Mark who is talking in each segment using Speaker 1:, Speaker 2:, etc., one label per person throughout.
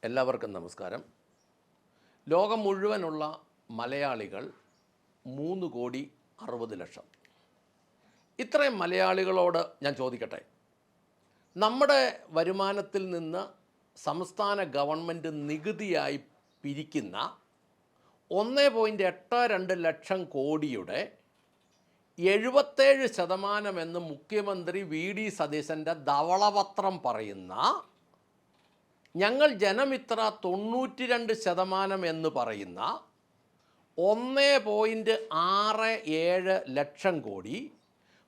Speaker 1: എല്ലാവർക്കും നമസ്കാരം. ലോകം മുഴുവനുള്ള മലയാളികൾ 3,60,00,000. ഇത്രയും മലയാളികളോട് ഞാൻ ചോദിക്കട്ടെ, നമ്മുടെ വരുമാനത്തിൽ നിന്ന് സംസ്ഥാന ഗവൺമെൻറ് നികുതിയായി പിരിക്കുന്ന 1.82 ലക്ഷം കോടിയുടെ 77% എന്ന് മുഖ്യമന്ത്രി VD സതീശൻ്റെ ധവളപത്രം പറയുന്ന ഞങ്ങൾ ജനമിത്ര 92% എന്ന് പറയുന്ന 1.67 ലക്ഷം കോടി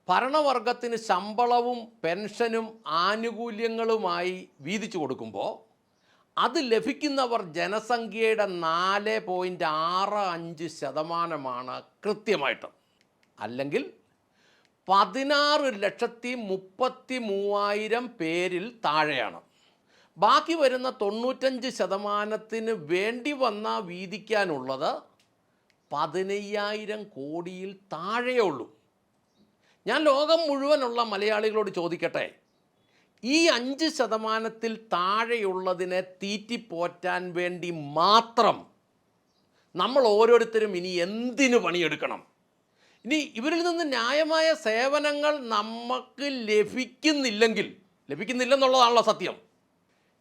Speaker 1: ഭരണവർഗത്തിന് ശമ്പളവും പെൻഷനും ആനുകൂല്യങ്ങളുമായി വീതിച്ചു കൊടുക്കുമ്പോൾ അത് ലഭിക്കുന്നവർ ജനസംഖ്യയുടെ 4.65% കൃത്യമായിട്ട്. അല്ലെങ്കിൽ 16,33,000 പേരിൽ താഴെയാണ്. ബാക്കി വരുന്ന 95% വേണ്ടി വന്ന വീതിക്കാനുള്ളത് 15,000 കോടിയിൽ താഴെയേ ഉള്ളൂ. ഞാൻ ലോകം മുഴുവനുള്ള മലയാളികളോട് ചോദിക്കട്ടെ, ഈ 5% താഴെയുള്ളതിനെ തീറ്റിപ്പോറ്റാൻ വേണ്ടി മാത്രം നമ്മൾ ഓരോരുത്തരും ഇനി എന്തിനു പണിയെടുക്കണം? ഇനി ഇവരിൽ നിന്ന് ന്യായമായ സേവനങ്ങൾ നമുക്ക് ലഭിക്കുന്നില്ലെന്നുള്ളതാണല്ലോ സത്യം.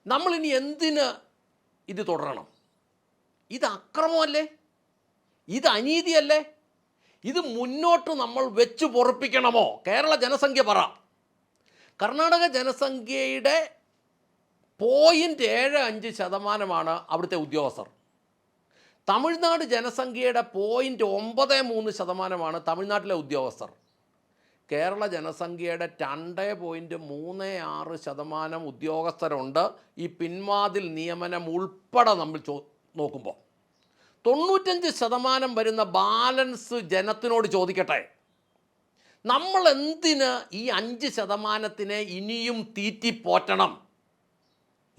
Speaker 1: നമ്മളിനി എന്തിന് ഇത് തുടരണം? ഇത് അക്രമമല്ലേ? ഇത് അനീതിയല്ലേ? ഇത് മുന്നോട്ട് നമ്മൾ വെച്ച് പൊറുപ്പിക്കണമോ? കേരള ജനസംഖ്യ പറ. കർണാടക ജനസംഖ്യയുടെ 0.75% അവിടുത്തെ ഉദ്യോഗസ്ഥർ. തമിഴ്നാട് ജനസംഖ്യയുടെ 0.93% തമിഴ്നാട്ടിലെ ഉദ്യോഗസ്ഥർ. കേരള ജനസംഖ്യയുടെ 2.36% ഉദ്യോഗസ്ഥരുണ്ട്. ഈ പിൻവാതിൽ നിയമനം ഉൾപ്പെടെ നമ്മൾ നോക്കുമ്പോൾ 95% വരുന്ന ബാലൻസ് ജനത്തിനോട് ചോദിക്കട്ടെ, നമ്മൾ എന്തിന് ഈ 5% ഇനിയും തീറ്റിപ്പോറ്റണം?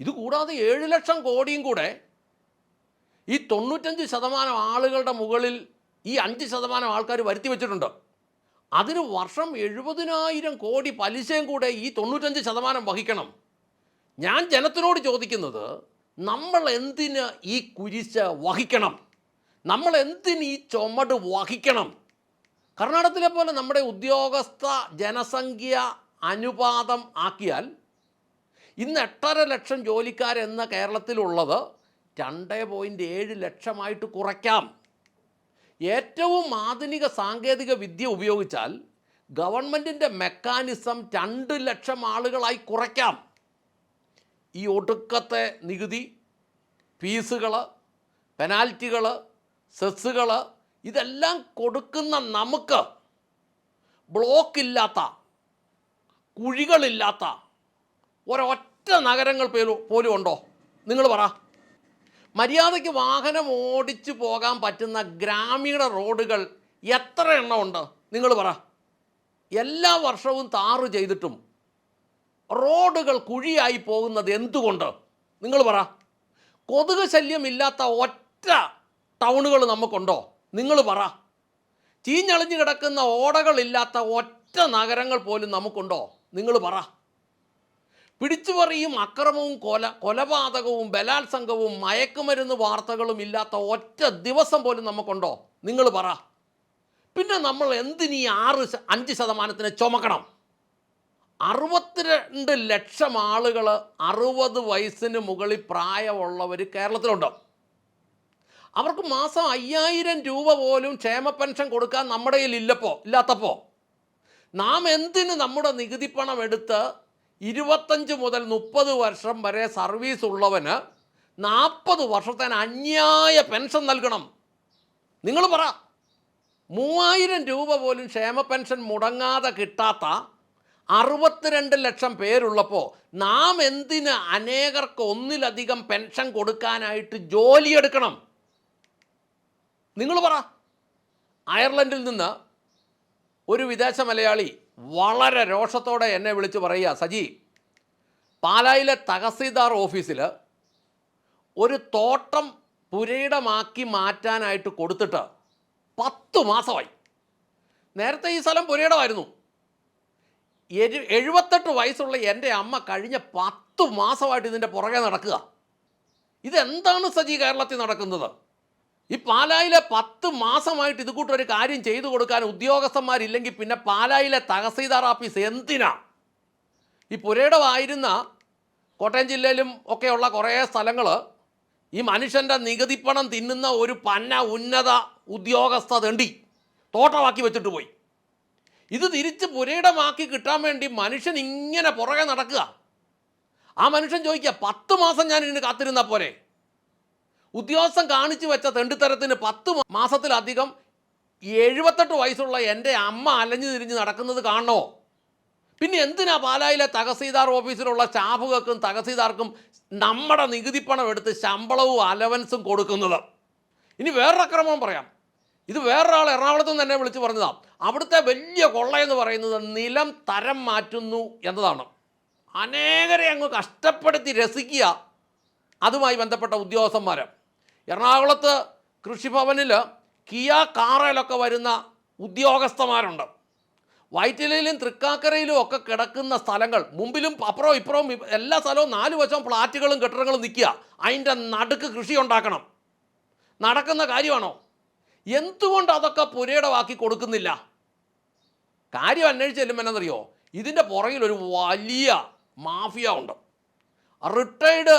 Speaker 1: ഇത് കൂടാതെ 7 ലക്ഷം കോടിയും കൂടെ ഈ 95% ആളുകളുടെ മുകളിൽ ഈ 5% ആൾക്കാർ വരുത്തി വെച്ചിട്ടുണ്ട്. അതിന് വർഷം 70,000 കോടി പലിശയും കൂടെ ഈ 95% വഹിക്കണം. ഞാൻ ജനത്തിനോട് ചോദിക്കുന്നത്, നമ്മൾ എന്തിന് ഈ കുരിശ് വഹിക്കണം? നമ്മൾ എന്തിന് ഈ ചുമട് വഹിക്കണം? കർണാടകത്തിലെ പോലെ നമ്മുടെ ഉദ്യോഗസ്ഥ ജനസംഖ്യ അനുപാതം ആക്കിയാൽ ഇന്ന് 8.5 ലക്ഷം ജോലിക്കാരെന്ന കേരളത്തിലുള്ളത് 2.7 ലക്ഷമായിട്ട് കുറയ്ക്കാം. ഏറ്റവും ആധുനിക സാങ്കേതിക വിദ്യ ഉപയോഗിച്ചാൽ ഗവൺമെൻറ്റിൻ്റെ മെക്കാനിസം 2 ലക്ഷം ആളുകളായി കുറയ്ക്കാം. ഈ ഒടുക്കത്തെ നികുതി, ഫീസുകൾ, പെനാൽറ്റികൾ, സെസ്സുകൾ ഇതെല്ലാം കൊടുക്കുന്ന നമുക്ക് ബ്ലോക്കില്ലാത്ത, കുഴികളില്ലാത്ത ഒരൊറ്റ നഗരങ്ങൾ പോലും ഉണ്ടോ? നിങ്ങൾ പറ. മര്യാദയ്ക്ക് വാഹനം ഓടിച്ചു പോകാൻ പറ്റുന്ന ഗ്രാമീണ റോഡുകൾ എത്ര എണ്ണം ഉണ്ട്? നിങ്ങൾ പറ. എല്ലാ വർഷവും താറ് ചെയ്തിട്ടും റോഡുകൾ കുഴിയായി പോകുന്നത് എന്തുകൊണ്ട്? നിങ്ങൾ പറ. കൊതുക് ശല്യമില്ലാത്ത ഒറ്റ ടൗണുകൾ നമുക്കുണ്ടോ? നിങ്ങൾ പറ. ചീഞ്ഞളിഞ്ഞ് കിടക്കുന്ന ഓടകളില്ലാത്ത ഒറ്റ നഗരങ്ങൾ പോലും നമുക്കുണ്ടോ? നിങ്ങൾ പറ. പിടിച്ചുപറിയും അക്രമവും കൊലപാതകവും ബലാത്സംഗവും മയക്കുമരുന്ന് വാർത്തകളും ഇല്ലാത്ത ഒറ്റ ദിവസം പോലും നമുക്കുണ്ടോ? നിങ്ങൾ പറ. പിന്നെ നമ്മൾ എന്തിനീ 5% ചുമക്കണം? 62 ലക്ഷം ആളുകൾ 60 വയസ്സിന് മുകളിൽ പ്രായമുള്ളവർ കേരളത്തിലുണ്ട്. അവർക്ക് മാസം 5,000 രൂപ പോലും ക്ഷേമ പെൻഷൻ കൊടുക്കാൻ നമ്മുടെ കയ്യിൽ ഇല്ലാത്തപ്പോൾ നാം എന്തിന് നമ്മുടെ നികുതി പണം എടുത്ത് 25 മുതൽ 30 വർഷം വരെ സർവീസ് ഉള്ളവന് 40 വർഷത്തിന് അന്യായ പെൻഷൻ നൽകണം? നിങ്ങൾ പറ. 3,000 രൂപ പോലും ക്ഷേമ പെൻഷൻ മുടങ്ങാതെ കിട്ടാത്ത 62 ലക്ഷം പേരുള്ളപ്പോൾ നാം എന്തിന് അനേകർക്ക് ഒന്നിലധികം പെൻഷൻ കൊടുക്കാനായിട്ട് ജോലിയെടുക്കണം? നിങ്ങൾ പറ. അയർലൻഡിൽ നിന്ന് ഒരു വിദേശ മലയാളി വളരെ രോഷത്തോടെ എന്നെ വിളിച്ച് പറയുക, സജി, പാലായിലെ തഹസീൽദാർ ഓഫീസിൽ ഒരു തോട്ടം പുരയിടമാക്കി മാറ്റാനായിട്ട് കൊടുത്തിട്ട് 10 മാസമായി. നേരത്തെ ഈ സ്ഥലം പുരയിടമായിരുന്നു. 78 വയസ്സുള്ള എൻ്റെ അമ്മ കഴിഞ്ഞ 10 മാസമായിട്ട് ഇതിൻ്റെ പുറകെ നടക്കുക. ഇതെന്താണ് സജി കേരളത്തിൽ നടക്കുന്നത്? ഈ പാലായിലെ 10 മാസമായിട്ട് ഇത് കൂട്ടൊരു കാര്യം ചെയ്തു കൊടുക്കാൻ ഉദ്യോഗസ്ഥന്മാരില്ലെങ്കിൽ പിന്നെ പാലായിലെ തഹസീൽദാർ ഓഫീസ് എന്തിനാ? ഈ പുരയിടമായിരുന്ന കോട്ടയം ജില്ലയിലും ഒക്കെയുള്ള കുറേ സ്ഥലങ്ങൾ ഈ മനുഷ്യൻ്റെ നികുതിപ്പണം തിന്നുന്ന ഒരു പന്ന ഉന്നത ഉദ്യോഗസ്ഥ തെണ്ടി തോട്ടമാക്കി വെച്ചിട്ട് പോയി. ഇത് തിരിച്ച് പുരയിടമാക്കി കിട്ടാൻ വേണ്ടി മനുഷ്യൻ ഇങ്ങനെ പുറകെ നടക്കുക. ആ മനുഷ്യൻ ചോദിക്കുക, 10 മാസം ഞാൻ ഇതിന് കാത്തിരുന്നാൽ പോരെ? ഉദ്യോഗസ്ഥൻ കാണിച്ചു വെച്ച തെണ്ടിത്തരത്തിന് 10 മാസത്തിലധികം 78 വയസ്സുള്ള എൻ്റെ അമ്മ അലഞ്ഞു തിരിഞ്ഞ് നടക്കുന്നത് കാണണോ? പിന്നെ എന്തിനാ പാലായിലെ തഹസീൽദാർ ഓഫീസിലുള്ള സ്റ്റാഫുകൾക്കും തഹസീൽദാർക്കും നമ്മുടെ നികുതിപ്പണം എടുത്ത് ശമ്പളവും അലവൻസും കൊടുക്കുന്നത്? ഇനി വേറൊരു അക്രമം പറയാം. ഇത് വേറൊരാൾ എറണാകുളത്ത് നിന്ന് തന്നെ വിളിച്ച് പറഞ്ഞതാണ്. അവിടുത്തെ വലിയ കൊള്ളയെന്ന് പറയുന്നത് നിലം തരം മാറ്റുന്നു എന്നതാണ്. അനേകരെ അങ്ങ് കഷ്ടപ്പെടുത്തി രസിക്കുക അതുമായി ബന്ധപ്പെട്ട ഉദ്യോഗസ്ഥന്മാർ. എറണാകുളത്ത് കൃഷിഭവനിൽ കിയ കാറയിലൊക്കെ വരുന്ന ഉദ്യോഗസ്ഥന്മാരുണ്ട്. വൈറ്റിലയിലും തൃക്കാക്കരയിലും ഒക്കെ കിടക്കുന്ന സ്ഥലങ്ങൾ, മുമ്പിലും അപ്പുറവും ഇപ്പുറവും എല്ലാ സ്ഥലവും 4 വശവും ഫ്ലാറ്റുകളും കെട്ടിടങ്ങളും നിൽക്കുക. അതിൻ്റെ നടുക്ക് കൃഷി ഉണ്ടാക്കണം. നടക്കുന്ന കാര്യമാണോ? എന്തുകൊണ്ട് അതൊക്കെ പുരയിടമാക്കി കൊടുക്കുന്നില്ല? കാര്യം അന്വേഷിച്ച് ചെല്ലുമ്പോൾ എന്നറിയോ, ഇതിൻ്റെ പുറകിൽ ഒരു വലിയ മാഫിയ ഉണ്ട്. റിട്ടയർഡ്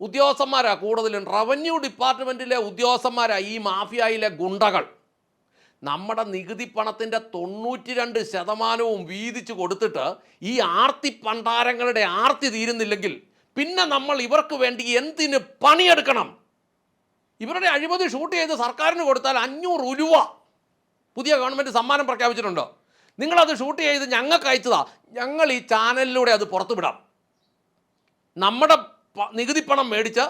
Speaker 1: ഉദ്യോഗസ്ഥന്മാരാണ് കൂടുതലും. റവന്യൂ ഡിപ്പാർട്ട്മെൻറ്റിലെ ഉദ്യോഗസ്ഥന്മാരാണ് ഈ മാഫിയയിലെ ഗുണ്ടകൾ. നമ്മുടെ നികുതി പണത്തിൻ്റെ 92% വീതിച്ച് കൊടുത്തിട്ട് ഈ ആർത്തി പണ്ടാരങ്ങളുടെ ആർത്തി തീരുന്നില്ലെങ്കിൽ പിന്നെ നമ്മൾ ഇവർക്ക് വേണ്ടി എന്തിന് പണിയെടുക്കണം? ഇവരുടെ അഴിമതി ഷൂട്ട് ചെയ്ത് സർക്കാരിന് കൊടുത്താൽ 500 ഉലുവ പുതിയ ഗവൺമെൻറ് സമ്മാനം പ്രഖ്യാപിച്ചിട്ടുണ്ട്. നിങ്ങളത് ഷൂട്ട് ചെയ്ത് ഞങ്ങൾക്ക് അയച്ചതാ. ഞങ്ങൾ ഈ ചാനലിലൂടെ അത് പുറത്തുവിടാം. നമ്മുടെ നികുതിപ്പണം മേടിച്ച്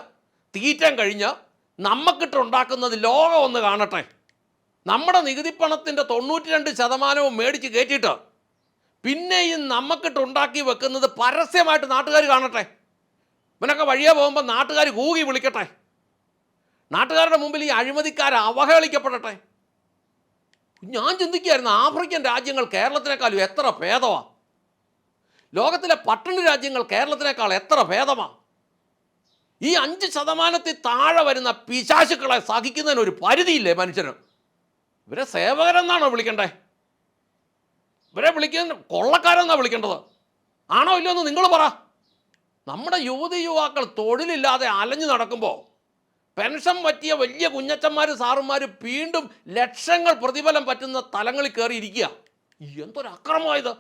Speaker 1: തീറ്റാൻ കഴിഞ്ഞ് നമുക്കിട്ടുണ്ടാക്കുന്നത് ലോകം ഒന്ന് കാണട്ടെ. നമ്മുടെ നികുതിപ്പണത്തിൻ്റെ 92% മേടിച്ച് കയറ്റിയിട്ട് പിന്നെയും നമുക്കിട്ടുണ്ടാക്കി വെക്കുന്നത് പരസ്യമായിട്ട് നാട്ടുകാർ കാണട്ടെ. ഇവനൊക്കെ വഴിയെ പോകുമ്പോൾ നാട്ടുകാർ കൂകി വിളിക്കട്ടെ. നാട്ടുകാരുടെ മുമ്പിൽ ഈ അഴിമതിക്കാരെ അവഹേളിക്കപ്പെടട്ടെ. ഞാൻ ചിന്തിക്കുകയായിരുന്നു, ആഫ്രിക്കൻ രാജ്യങ്ങൾ കേരളത്തിനേക്കാളും എത്ര ഭേദമാണ്. ലോകത്തിലെ പട്ടിണി രാജ്യങ്ങൾ കേരളത്തിനേക്കാൾ എത്ര ഭേദമാണ്. ഈ 5% താഴെ വരുന്ന പിശാചുക്കളെ സഹിക്കുന്നതിന് ഒരു പരിധിയില്ലേ മനുഷ്യന്? ഇവരെ സേവകരെന്നാണോ വിളിക്കണ്ടേ? ഇവരെ വിളിക്കുന്ന കൊള്ളക്കാരെന്നാണ് വിളിക്കേണ്ടത്? ആണോ ഇല്ലയോ എന്ന് നിങ്ങൾ പറ. നമ്മുടെ യുവാക്കൾ തൊഴിലില്ലാതെ അലഞ്ഞു നടക്കുമ്പോൾ പെൻഷൻ പറ്റിയ വലിയ കുഞ്ഞച്ചന്മാർ സാറുമാർ വീണ്ടും ലക്ഷങ്ങൾ പ്രതിഫലം പറ്റുന്ന തലങ്ങളിൽ കയറിയിരിക്കുക. എന്തൊരു അക്രമമായത്!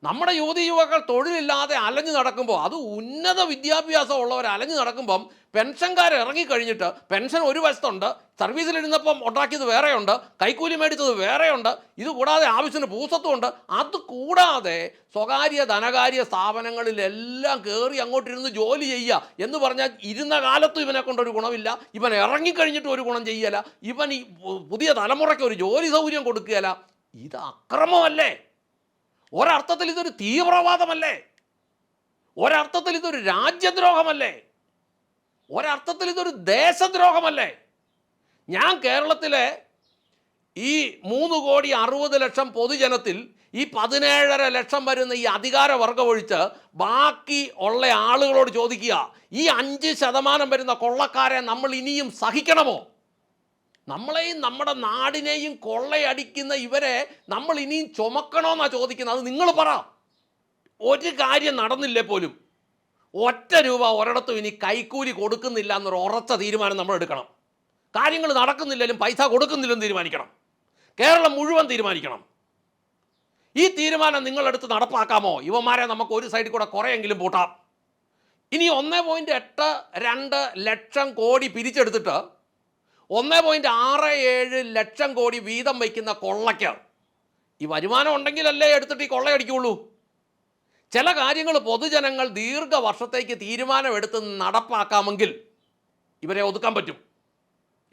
Speaker 1: നമ്മുടെ യുവാക്കൾ തൊഴിലില്ലാതെ അലഞ്ഞു നടക്കുമ്പോൾ, അത് ഉന്നത വിദ്യാഭ്യാസം ഉള്ളവർ അലഞ്ഞു നടക്കുമ്പം പെൻഷൻകാർ ഇറങ്ങിക്കഴിഞ്ഞിട്ട് പെൻഷൻ ഒരു വശത്തുണ്ട്, സർവീസിലിരുന്നപ്പം ഉണ്ടാക്കിയത് വേറെയുണ്ട്, കൈക്കൂലി മേടിച്ചത് വേറെയുണ്ട്, ഇത് കൂടാതെ ആവശ്യത്തിന് ഭൂസ്വത്തുമുണ്ട്. അതുകൂടാതെ സ്വകാര്യ ധനകാര്യ സ്ഥാപനങ്ങളിലെല്ലാം കയറി അങ്ങോട്ടിരുന്ന് ജോലി ചെയ്യുക എന്ന് പറഞ്ഞാൽ ഇരുന്ന കാലത്തും ഇവനെ കൊണ്ടൊരു ഗുണമില്ല, ഇവൻ ഇറങ്ങിക്കഴിഞ്ഞിട്ട് ഒരു ഗുണം ചെയ്യല, ഇവൻ ഈ പുതിയ തലമുറയ്ക്ക് ഒരു ജോലി സൗകര്യം കൊടുക്കുകയില്ല. ഇത് അക്രമമല്ലേ? ഒരർത്ഥത്തിൽ ഇതൊരു തീവ്രവാദമല്ലേ? ഒരർത്ഥത്തിൽ ഇതൊരു രാജ്യദ്രോഹമല്ലേ? ഒരർത്ഥത്തിൽ ഇതൊരു ദേശദ്രോഹമല്ലേ? ഞാൻ കേരളത്തിലെ ഈ 3,60,00,000 പൊതുജനത്തിൽ ഈ 17.5 ലക്ഷം വരുന്ന ഈ അധികാരവർഗം ഒഴിച്ച് ബാക്കി ഉള്ള ആളുകളോട് ചോദിക്കുക, ഈ 5% വരുന്ന കൊള്ളക്കാരെ നമ്മൾ ഇനിയും സഹിക്കണമോ? നമ്മളെയും നമ്മുടെ നാടിനെയും കൊള്ളയടിക്കുന്ന ഇവരെ നമ്മൾ ഇനിയും ചുമക്കണമെന്നാണ് ചോദിക്കുന്നത്. അത് നിങ്ങൾ പറ. ഒരു കാര്യം നടന്നില്ലേ പോലും ₹1 ഒരിടത്തും ഇനി കൈക്കൂലി കൊടുക്കുന്നില്ല എന്നൊരു ഉറച്ച തീരുമാനം നമ്മൾ എടുക്കണം. കാര്യങ്ങൾ നടക്കുന്നില്ലെങ്കിലും പൈസ കൊടുക്കുന്നില്ലെന്ന് തീരുമാനിക്കണം. കേരളം മുഴുവൻ തീരുമാനിക്കണം. ഈ തീരുമാനം നിങ്ങളെടുത്ത് നടപ്പാക്കാമോ? ഇവന്മാരെ നമുക്ക് ഒരു സൈഡിൽ കൂടെ കുറേയെങ്കിലും പൂട്ടാം. ഇനി 1.82 ലക്ഷം കോടി പിരിച്ചെടുത്തിട്ട് 1.67 ലക്ഷം കോടി വീതം വയ്ക്കുന്ന കൊള്ളയ്ക്ക് ഈ വരുമാനം ഉണ്ടെങ്കിലല്ലേ എടുത്തിട്ട് ഈ കൊള്ളയടിക്കുള്ളൂ. ചില കാര്യങ്ങൾ പൊതുജനങ്ങൾ ദീർഘവർഷത്തേക്ക് തീരുമാനമെടുത്ത് നടപ്പാക്കാമെങ്കിൽ ഇവരെ ഒതുക്കാൻ പറ്റും.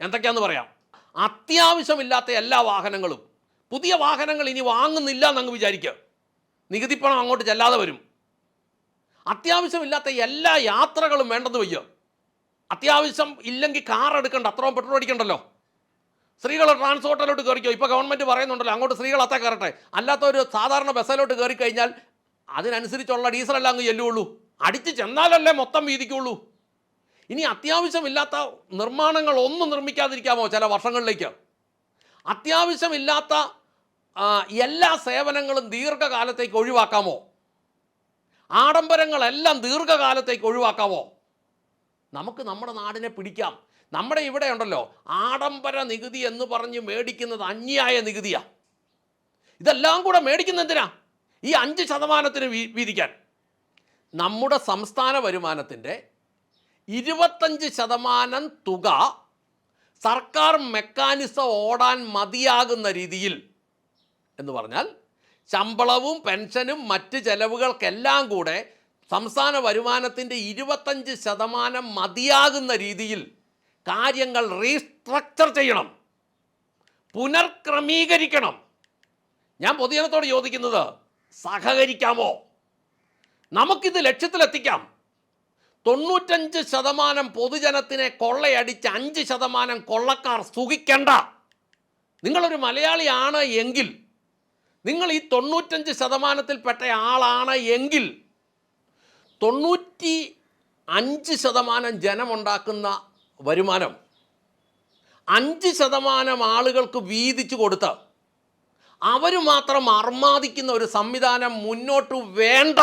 Speaker 1: എന്തൊക്കെയാണെന്ന് പറയാം. അത്യാവശ്യമില്ലാത്ത എല്ലാ വാഹനങ്ങളും, പുതിയ വാഹനങ്ങൾ ഇനി വാങ്ങുന്നില്ല എന്നങ്ങ് വിചാരിക്കുക, നികുതിപ്പണം അങ്ങോട്ട് ചെല്ലാതെ വരും. അത്യാവശ്യമില്ലാത്ത എല്ലാ യാത്രകളും വേണ്ടെന്ന് വയ്യ. അത്യാവശ്യം ഇല്ലെങ്കിൽ കാർ എടുക്കണ്ട, അത്രയും പെട്രോൾ അടിക്കണ്ടല്ലോ. സ്ത്രീകൾ ട്രാൻസ്പോർട്ടിലോട്ട് കയറിക്കോ. ഇപ്പോൾ ഗവൺമെൻറ് പറയുന്നുണ്ടല്ലോ അങ്ങോട്ട് സ്ത്രീകൾ അത്തേ കയറട്ടെ. അല്ലാത്ത ഒരു സാധാരണ ബസ്സിലോട്ട് കയറി കഴിഞ്ഞാൽ അതിനനുസരിച്ചുള്ള ഡീസലെല്ലാം അങ്ങ് ചെല്ലുള്ളൂ. അടിച്ച് ചെന്നാലല്ലേ മൊത്തം വീതിക്കുള്ളൂ. ഇനി അത്യാവശ്യമില്ലാത്ത നിർമ്മാണങ്ങൾ ഒന്നും നിർമ്മിക്കാതിരിക്കാമോ ചില വർഷങ്ങളിലേക്ക്? അത്യാവശ്യമില്ലാത്ത എല്ലാ സേവനങ്ങളും ദീർഘകാലത്തേക്ക് ഒഴിവാക്കാമോ? ആഡംബരങ്ങളെല്ലാം ദീർഘകാലത്തേക്ക് ഒഴിവാക്കാമോ? നമുക്ക് നമ്മുടെ നാടിനെ പിടിക്കാം. നമ്മുടെ ഇവിടെ ഉണ്ടല്ലോ ആഡംബര നികുതി എന്ന് പറഞ്ഞ് മേടിക്കുന്നത് അന്യായ നികുതിയാണ്. ഇതെല്ലാം കൂടെ മേടിക്കുന്നതിനാ ഈ 5% വീതിക്കാൻ. നമ്മുടെ സംസ്ഥാന വരുമാനത്തിൻ്റെ 25% തുക സർക്കാർ മെക്കാനിസം ഓടാൻ മതിയാകുന്ന രീതിയിൽ എന്ന് പറഞ്ഞാൽ ശമ്പളവും പെൻഷനും മറ്റ് ചെലവുകൾക്കെല്ലാം കൂടെ സംസ്ഥാന വരുമാനത്തിൻ്റെ 25% മതിയാകുന്ന രീതിയിൽ കാര്യങ്ങൾ റീസ്ട്രക്ചർ ചെയ്യണം, പുനർക്രമീകരിക്കണം. ഞാൻ പൊതുജനത്തോട് ചോദിക്കുന്നത്, സഹകരിക്കാമോ? നമുക്കിത് ലക്ഷ്യത്തിലെത്തിക്കാം. 95% പൊതുജനത്തിനെ കൊള്ളയടിച്ച് 5% കൊള്ളക്കാർ സുഖിക്കണ്ട. നിങ്ങളൊരു മലയാളിയാണ് എങ്കിൽ, നിങ്ങൾ ഈ 95%ൽപ്പെട്ട ആളാണ് എങ്കിൽ, 95% ജനമുണ്ടാക്കുന്ന വരുമാനം 5% ആളുകൾക്ക് വീതിച്ചു കൊടുത്ത് അവർ മാത്രം അർമാദിക്കുന്ന ഒരു സംവിധാനം മുന്നോട്ട് വേണ്ട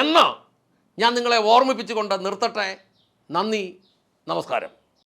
Speaker 1: എന്ന് ഞാൻ നിങ്ങളെ ഓർമ്മിപ്പിച്ചുകൊണ്ട് നിർത്തട്ടെ. നന്ദി, നമസ്കാരം.